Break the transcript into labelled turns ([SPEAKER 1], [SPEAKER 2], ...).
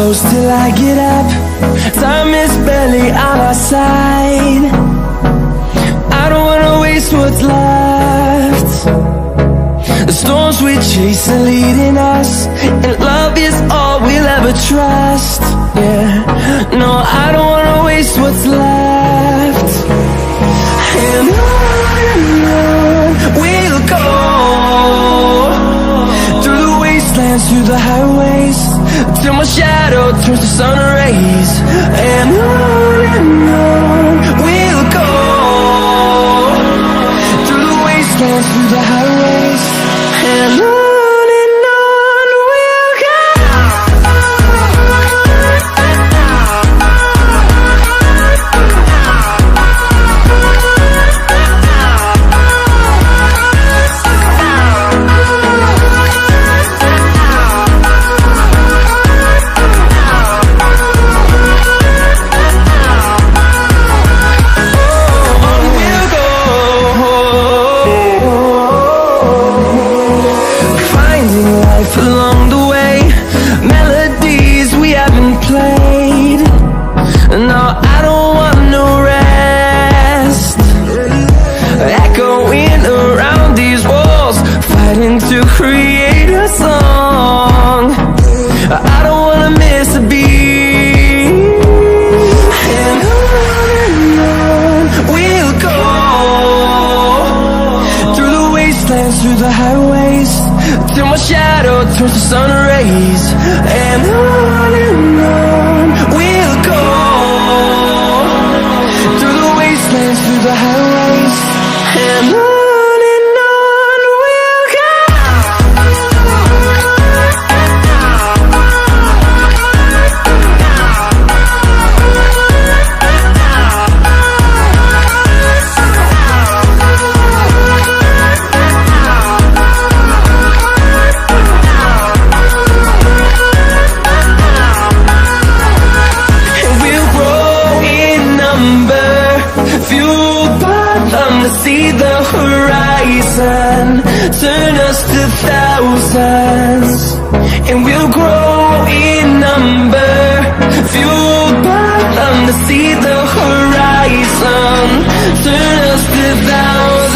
[SPEAKER 1] close till I get up. Time is barely on our side. I don't wanna waste what's left. The storms we chase are leading us, and love is all we'll ever trust. Yeah, no, I don't wanna waste what's left. And on we'll go, through the wastelands, through the highways, till my shadow turns to sun rays. And on we'll go, through the wastelands, through the highways, and on we'll go. Along the way, melodies we haven't played. No, I don't want no rest. Echoing around these walls, fighting to create a song. I don't wanna miss a beat. And on we'll go, through the wastelands, through the highways, till my shadow turns to sun rays. And on we'll go, through the wastelands, through the highways, and on we'll go. See the horizon, turn us to thousands, and we'll grow in number. Fueled by them to see the horizon, turn us to thousands.